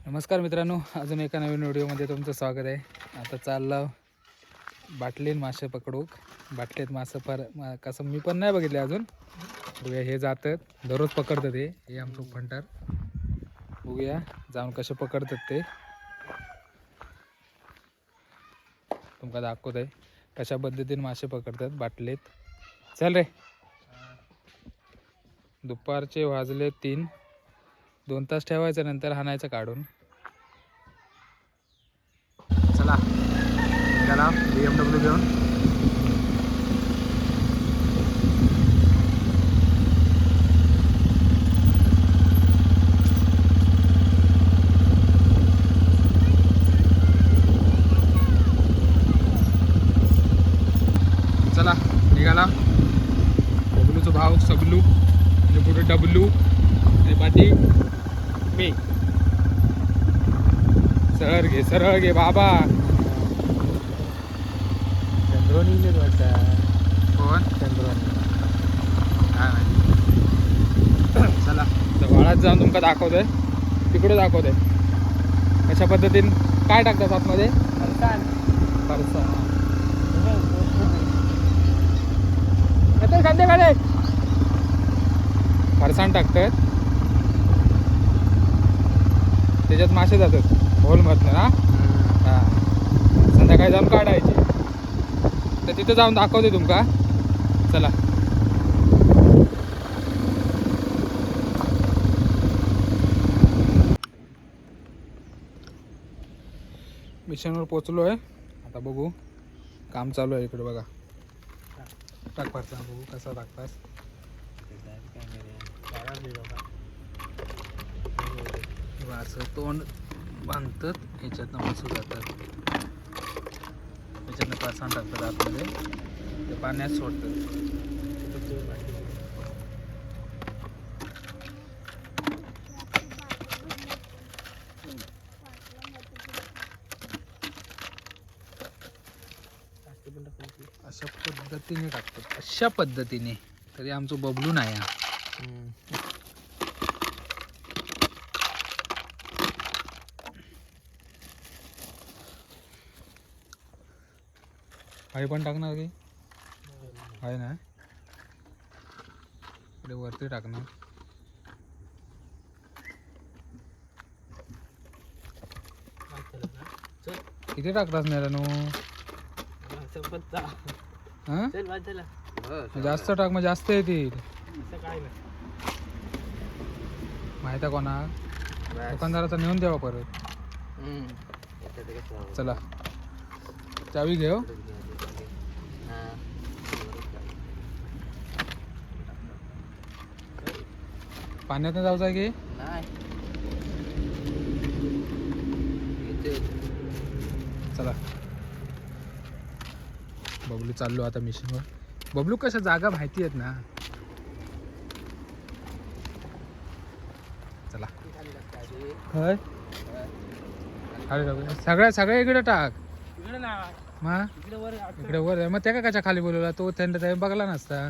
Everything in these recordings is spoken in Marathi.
नमस्कार मित्रांनो, अजून एका नवीन व्हिडिओमध्ये तुमचं स्वागत आहे. आता चाललं बाटलीन मासे पकडूक. बाटलीत मासे कसं मी पण नाही बघितले अजून. बघूया, हे जातात दररोज पकडतात. हे आमचं फंटार. बघूया जाऊन कसे पकडतात ते तुमका दाखवत आहे. कशा पद्धतीने मासे पकडतात बाटलीत. चल रे. दुपारचे वाजले 3. 2 तास ठेवायचं, नंतर हाणायचं काढून. चला त्याला BMW घेऊन चला निघाला. बबलूचा भाव सबलू आणि पुढे डबलू आणि पाठी मी. सरळ घे बाबा. चंद्रोनी वाटतं. कोण? चंद्रोनी. चला तर वाळात जाऊन तुमका दाखवतोय. तिकडे दाखवतोय कशा पद्धतीने काय टाकतात आतमध्ये. फरसाण संध्याकाळी फरसाण टाकतात, त्याच्यात मासे जातात होलमधनं ना. हां, संध्याकाळी जाऊन काढायचे. तर तिथं जाऊन दाखवते तुमका. चला मिशनवर पोचलो आहे. आता बघू, काम चालू आहे इकडे. बघा टाक फरसाण, बघू कसा टाकतास. असं तोंड बांधतात, ह्याच्यातनं मासे जातात, ह्याच्यातनं फरसाण टाकतात आतमध्ये, ते पाण्यात सोडतात. अशा पद्धतीने टाकतात, अशा पद्धतीने. तरी आमचं बबलू नाही हा. आई पण टाकणार की आहे ना, इकडे वरती टाकणार. किती टाकतास मेरानू? हां, जास्त टाक, मग जास्त येतील. माहिती आहे कोणा दुकानदाराचा नेऊन द्यावा परत. चला चावी घेऊ. पाण्यात जायचं आहे की चला. बबलू चाललो आता मिशनवर. बबलू कशा जागा माहिती आहेत ना. चला काय सगळ्या इकडे टाक. मग इकडे वर आहे. मग त्या काय कशा खाली बोलवला तो? त्यांना बघला नसता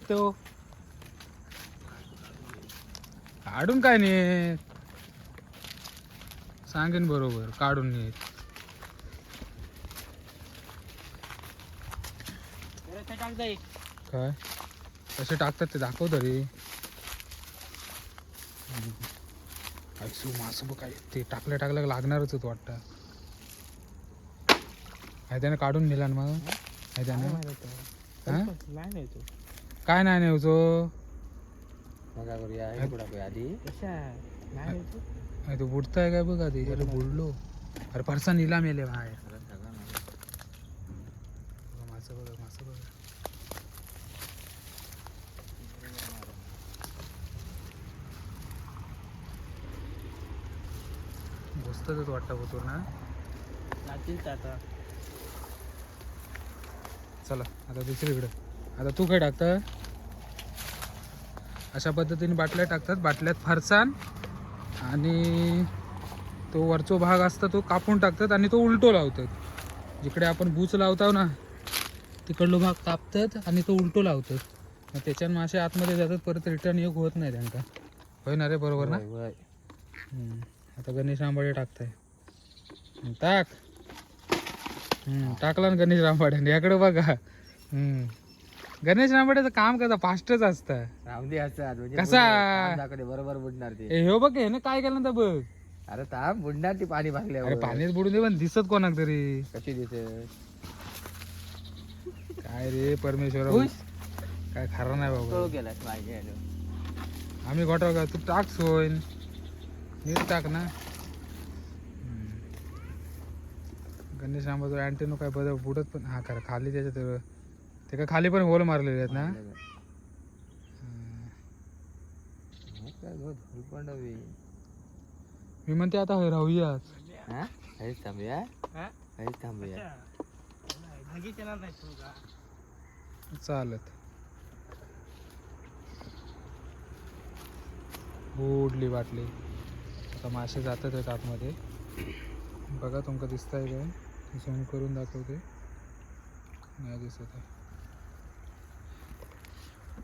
तो. काढून काय नाही सांगेन बरोबर, काढून नाही. काय कसे टाकतात ते दाखव तरी. मासं काय ते टाकल्या लागणारच होत वाटतं. त्याने काढून नेला ना. मग त्याने काय नाही न्यायचो. तो बुडताय काय बघ आधी. अरे बुडलो. अरे फरसा निला मेले बाहेर. मासं बघा, मासं बघा. बसतच वाटतं होतो ना. चला आता दुसरीकडे. आता तू काय टाकतं? अशा पद्धतीने बाटल्या टाकतात. बाटल्यात फरसाण आणि तो वरचो भाग असतो तो कापून टाकतात आणि तो उलटो लावतात. जिकडे आपण बूच लावतो ना तिकडलो भाग कापतात आणि तो उलटो लावतात. मग त्याच्यानं मासे आतमध्ये जातात, परत रिटर्न एक होत नाही त्यांना. होय ना रे, बरोबर ना. आता गणेश रामबाडे टाकताय. टाक. टाकला ना गणेश रामबाड्याने. याकडे बघा. गणेश रामबाड्याचं काम कसं फास्टच असतं. रामदे असतात म्हणजे कसा? काम दाखवते बरोबर बुडणार ते. हे बघ हे ना काय केलं तर बघ. अरे ताप बुडणार ती पाणी अरे भागल्यावर. पाणीच बुडून दे पण दिसत कोणाक तरी. कशी दिसत? काय रे परमेश्वर. काय खरं नाही बाबा. केलास पाहिजे. आम्ही घोटाव का तू टाक सोय नीट टाक ना. गणेश रामबाचा अँटेनो काय बदल बुडत पण हा खरं खाली त्याच्यात ते काय खाली पण होल मारलेले आहेत ना. मी म्हणते आता राहूयाच. थांबूया थांबूया. चालत बुडली बाटली. आता मासे जातात आहेत आतमध्ये. बघा तुमका दिसतंय काय. झूम करून दाखवते. नाही दिसत आहे.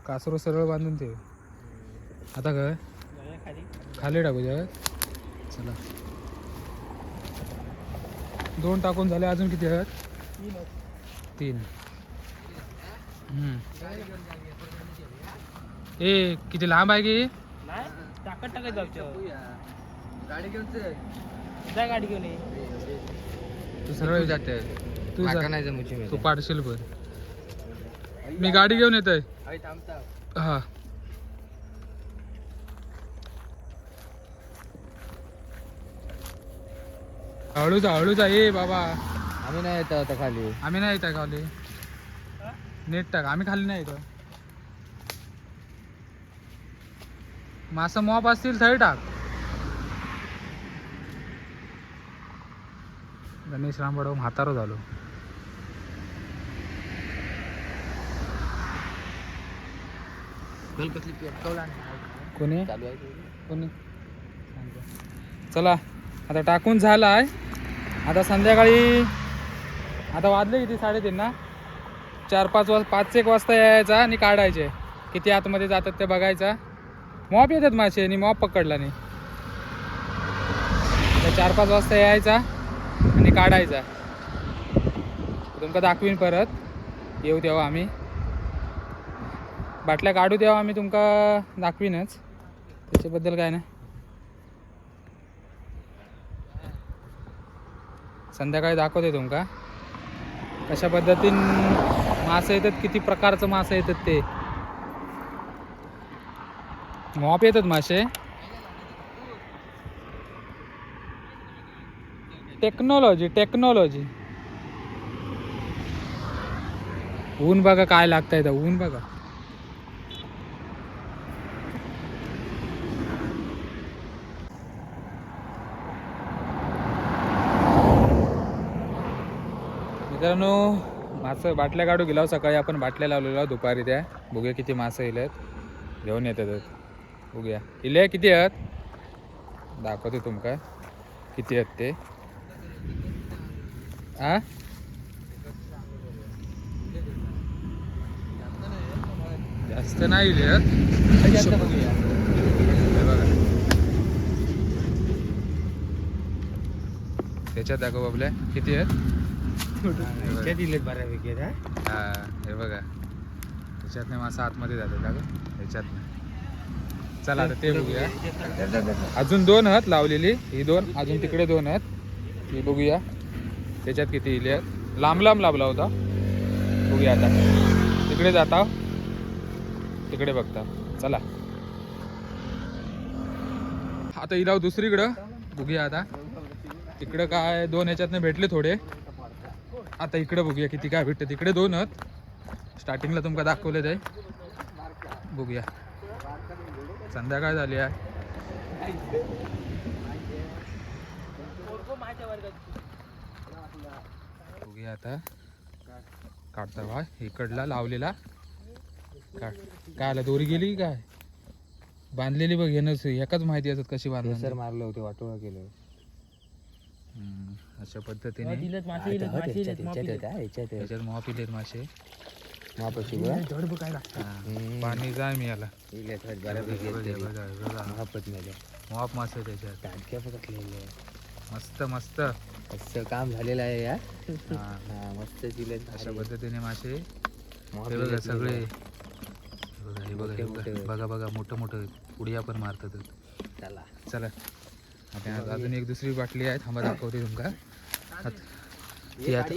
कासरो सरळ बांधून ठेव. आता काय खाली टाकू द्या. चला 2 टाकून झाले. अजून किती आहेत? 3. ए किती लांब आहे की? गाडी घेऊन गाडी घेऊन ये. तू सरळ जाते. तू जा. नाही जमूची तू पाडशील पण. मी गाडी घेऊन येतोय. हा हळूच ये बाबा. आम्ही नाही येत आता खाली. आम्ही नाही येत खाली. नेट टाक. आम्ही खाली नाही येतो. मासा मॉप असतील थंय टाक. गणेश रामबाड म्हातारो झालो. कोणी चालू आहे कोणी चला आता टाकून झालाय. आता संध्याकाळी आता वाजले किती 3:30 ना. 5-1 वाजता यायचा आणि काढायचे. किती आतमध्ये जातात ते बघायचा. मॉप येतात मासे आणि मॉप पकडला नाही. 4-5 वाजता यायचा आणि काढायचा. तुमका दाखवीन परत येऊ तेव्हा आम्ही. बाटल्या काढू तेव्हा आम्ही तुमका दाखवीनच. त्याच्याबद्दल काय ना. संध्याकाळी दाखवते तुमका कशा पद्धतीन मासे येतात. किती प्रकारचं मासे येतात ते. मॉप येतात मासे. टेक्नॉलॉजी. ऊन बघा काय लागतंय तर. ऊन बघा. मित्रांनो मासं बाटल्या काढू गेलो. सकाळी आपण बाटल्या लावलेल्या दुपारी. त्या बघूया किती मासं येलेत. घेऊन येतात. बघूया इले किती आहेत. दाखवते तुमका किती आहेत ते. आ जास्त नाही इलेत. बघूया. बघा त्याच्यात दाखव बाबल्या किती आहेत. दिलेत बऱ्यापैकी. हा हे बघा त्याच्यातनं मासा आतमध्ये जातात का ह्याच्यातनं. चला आता ते बघूया. अजून 2 आहेत लावलेली. ही 2 अजून तिकडे 2 आहेत. ही बघूया त्याच्यात किती इले आहेत. लांब लावला होता. बघूया आता तिकडे जाता. तिकडे बघता. चला आता ही लाव दुसरीकडं. बघूया आता तिकडं काय 2 ह्याच्यातनं भेटले थोडे. आता इकडे बघूया किती काय भेटते. तिकडे 2 आहेत. स्टार्टिंगला तुमका दाखवले ते. बघूया संध्याकाळ झाली आहे. बघूया आता काढता बा. इकडला लावलेला काय आला. दोरी गेली की काय बांधलेली बघ. येणंच एकाच माहिती असत कशी बांधली. सर मारलं होते वाटोळा केलं. अशा पद्धतीने ह्याच्यात त्याच्यात मॉप इलेत मासे. महापाशी बघ धड बघ काय लागतं. हम्म. पाणी जाय मी याला इल्यात आहेत बऱ्यापैकी आहेत तरी. महापत मध्ये मोहाप मासे त्याच्यात टाटक्या पकडलेले मस्त मस्त असं काम झालेलं आहे या हा. हा मस्त जिल्ह्यात अशा पद्धतीने मासे मोहाप हे बघा जिल्ह्यातले सगळे आहे. हे बघा हे मोठे बघा बघा बघा मोठं मोठं उड्या पण मारतात चला चला आता अजून एक दुसरी बाटली आहे थांबा दाखवते तुमका ती आता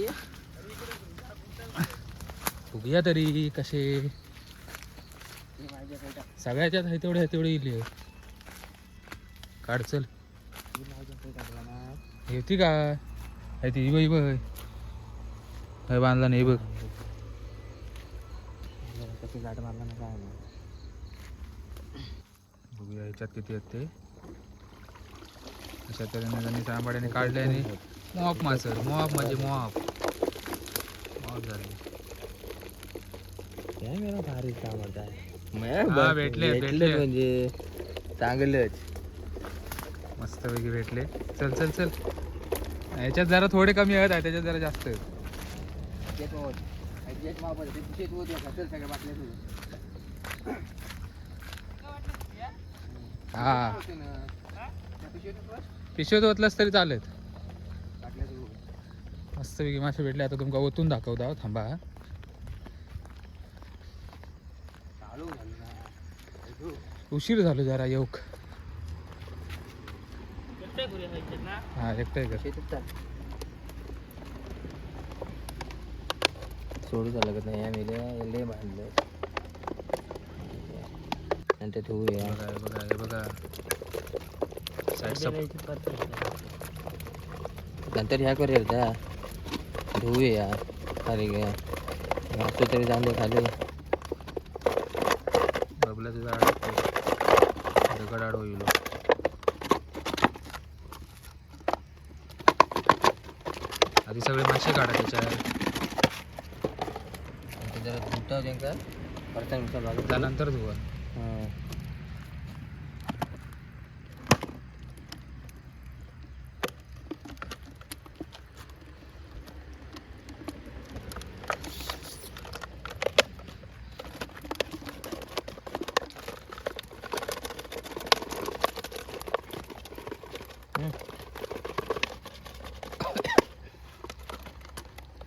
बघूया तरी कसे सगळ्याच्यात आहे तेवढे इली काढ चल होती का आहे ती बघ बघ बांधला नाही बघ कशी गाठ मारला ना काय बघूया ह्याच्यात किती आहेत ते अशा तऱ्हेने त्यांनी तांबाड्याने काढले आणि मोहाप मासर मोहाप म्हणजे मोहाप झाले काय मेरा भारी काम होत आहे हा, भेटले. म्हणजे चांगलंच मस्त पैकी भेटले चल चल चल ह्याच्यात जरा थोडे कमी आहेत त्याच्यात जरा जास्त आहेत हा पिशवीत ओतलास तरी चालेल मस्त पैकी मासे भेटले आता तुमका ओतून दाखवता थांबा उशीर झालो जरा येऊक एकटं करूया ह्याच्यात ना. हा एकटं कर सोडू लागत नाही या मेले बांधलं नंतर ठेवूया बघा हे बघा साईडचा ह्याच्यात पातळ आहे. नंतर ह्या करूया एकदा धुवूया अरे ग घासतो तरी जाऊन दे खाली बबल्याचं झाड दगड आड होईल आधी सगळे मासे काढा त्याच्यात नंतर जरा धुता का परता मिरचा लागत त्यानंतर धुवा हां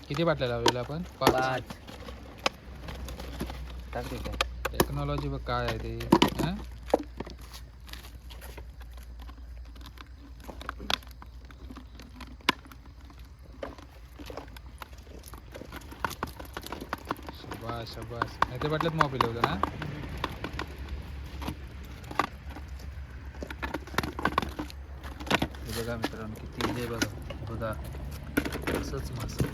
किती बाटल्या लावलेल्या आपण 5 टाकते काय टेक्नॉलॉजी बघ काय आहे ते हं? शबास शबास नाही ते बाटल्यात मॉप होतं ना हे बघा मित्रांनो किती इले बघा बघा असंच मासे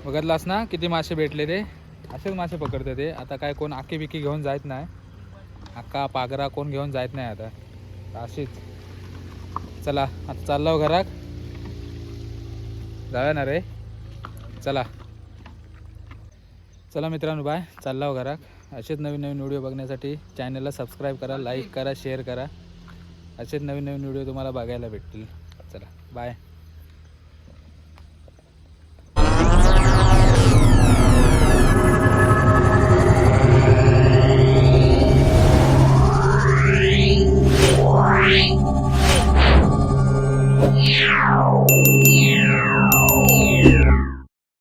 बघितलास ना किती मासे भेटले ते असेच मासे पकडते ते आता काय कोण आकी बिकी घेऊन जात नाही आका पागरा कोण घेऊन जात नाही आता अशीच चला आता चाललो घरात जाऊया ना रे चला चला मित्रांनो बाय चाललो घरात असेच नवीन नवीन व्हिडिओ बघण्यासाठी चॅनलला सबस्क्राईब करा लाईक करा शेअर करा असेच नवीन नवीन व्हिडिओ तुम्हाला बघायला भेटतील चला बाय Yeah.